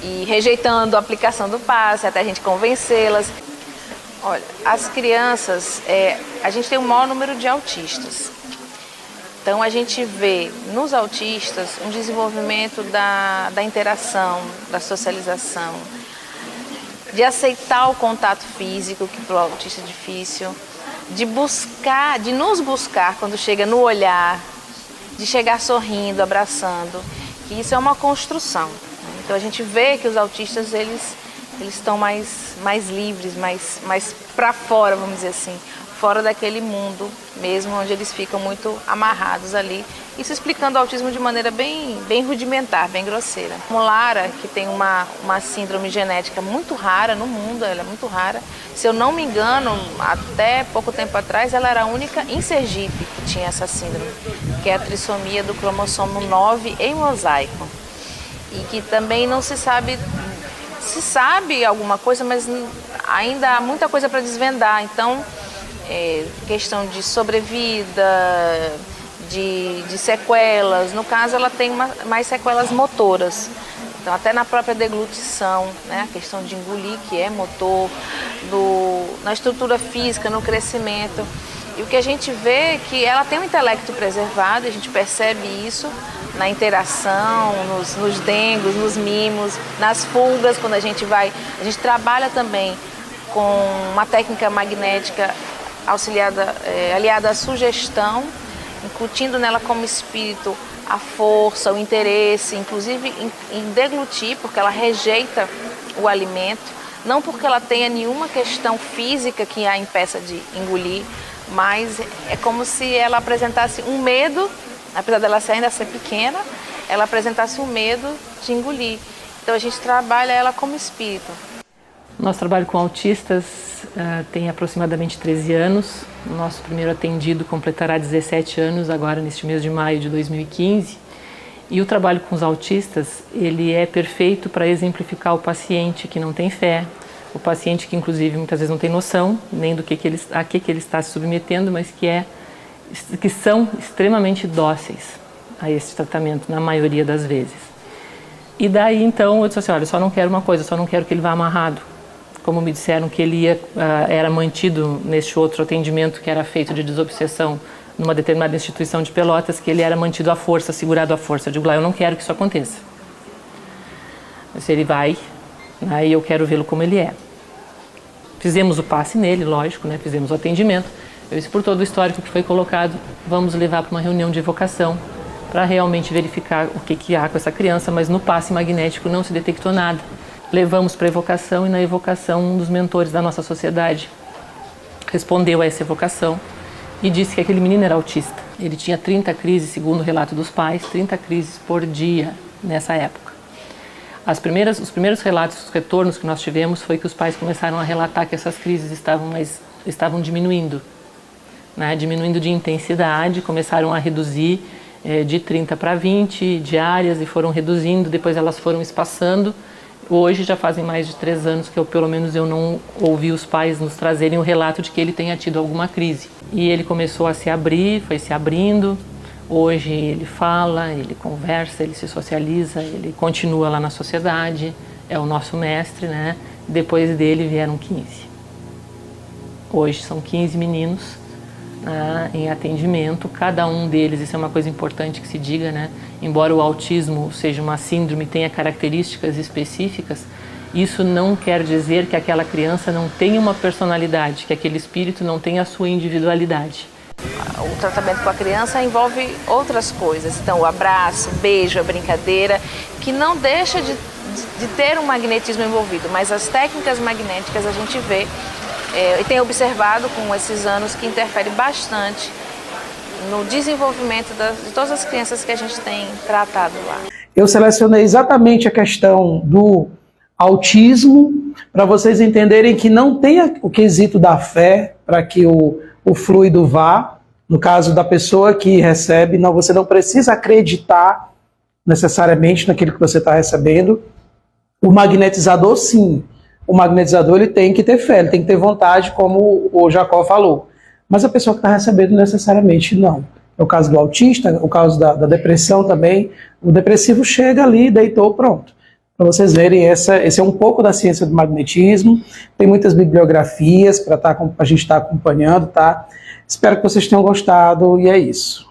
Speaker 4: e rejeitando a aplicação do passe, até a gente convencê-las. Olha, as crianças, a gente tem o maior número de autistas. Então a gente vê nos autistas um desenvolvimento da interação, da socialização. de aceitar o contato físico, que para o autista é difícil, de buscar, de nos buscar quando chega no olhar, de chegar sorrindo, abraçando, que isso é uma construção. Então a gente vê que os autistas, eles estão mais livres, mais para fora, vamos dizer assim, fora daquele mundo mesmo, onde eles ficam muito amarrados ali. Isso explicando o autismo de maneira bem rudimentar, bem grosseira. Como Lara, que tem uma síndrome genética muito rara no mundo, ela é muito rara. Se eu não me engano, até pouco tempo atrás, ela era a única em Sergipe que tinha essa síndrome, que é a trissomia do cromossomo 9 em mosaico. E que também não se sabe alguma coisa, mas ainda há muita coisa para desvendar. Então, questão de sobrevida, de sequelas. No caso, ela tem mais sequelas motoras. Então, até na própria deglutição, né? A questão de engolir, que é motor, na estrutura física, no crescimento. E o que a gente vê é que ela tem um intelecto preservado, a gente percebe isso na interação, nos dengos, nos mimos, nas fugas, quando a gente trabalha também com uma técnica magnética aliada à sugestão, incutindo nela como espírito a força, o interesse, inclusive em deglutir, porque ela rejeita o alimento, não porque ela tenha nenhuma questão física que a impeça de engolir, mas é como se ela apresentasse um medo, apesar dela ainda ser pequena, ela apresentasse um medo de engolir. Então a gente trabalha ela como espírito.
Speaker 6: Nosso trabalho com autistas tem aproximadamente 13 anos. O nosso primeiro atendido completará 17 anos agora neste mês de maio de 2015. E o trabalho com os autistas, ele é perfeito para exemplificar o paciente que não tem fé, o paciente que inclusive muitas vezes não tem noção nem do que ele está se submetendo, mas que são extremamente dóceis a esse tratamento, na maioria das vezes. E daí então eu disse assim, olha, eu só não quero uma coisa, eu só não quero que ele vá amarrado. Como me disseram que ele era mantido neste outro atendimento que era feito de desobsessão numa determinada instituição de Pelotas, que ele era mantido à força, segurado à força. Eu digo lá, eu não quero que isso aconteça. Se ele vai, aí eu quero vê-lo como ele é. Fizemos o passe nele, lógico, né? Fizemos o atendimento. Eu disse, por todo o histórico que foi colocado, vamos levar para uma reunião de evocação para realmente verificar o que há com essa criança, mas no passe magnético não se detectou nada. Levamos para a evocação e na evocação um dos mentores da nossa sociedade respondeu a essa evocação e disse que aquele menino era autista. Ele tinha 30 crises, segundo o relato dos pais, 30 crises por dia nessa época. Os primeiros relatos, os retornos que nós tivemos foi que os pais começaram a relatar que essas crises estavam diminuindo, né? Diminuindo de intensidade, começaram a reduzir de 30 para 20 diárias e foram reduzindo, depois elas foram espaçando. Hoje já fazem mais de 3 anos que pelo menos eu não ouvi os pais nos trazerem o relato de que ele tenha tido alguma crise. E ele começou a se abrir, foi se abrindo. Hoje ele fala, ele conversa, ele se socializa, ele continua lá na sociedade, é o nosso mestre, né? Depois dele vieram 15. Hoje são 15 meninos em atendimento, cada um deles, isso é uma coisa importante que se diga, né? Embora o autismo seja uma síndrome e tenha características específicas, isso não quer dizer que aquela criança não tenha uma personalidade, que aquele espírito não tenha a sua individualidade.
Speaker 4: O tratamento com a criança envolve outras coisas, então o abraço, o beijo, a brincadeira, que não deixa de ter um magnetismo envolvido, mas as técnicas magnéticas a gente vê e tem observado com esses anos que interfere bastante no desenvolvimento de todas as crianças que a gente tem tratado lá.
Speaker 2: Eu selecionei exatamente a questão do autismo para vocês entenderem que não tem o quesito da fé para que o fluido vá. No caso da pessoa que recebe, você não precisa acreditar necessariamente naquilo que você está recebendo. O magnetizador, sim. O magnetizador ele tem que ter fé, ele tem que ter vontade, como o Jacó falou. Mas a pessoa que está recebendo necessariamente não. É o caso do autista, o caso da depressão também. O depressivo chega ali, deitou, pronto. Para vocês verem, esse é um pouco da ciência do magnetismo. Tem muitas bibliografias para a gente estar acompanhando, tá? Espero que vocês tenham gostado e é isso.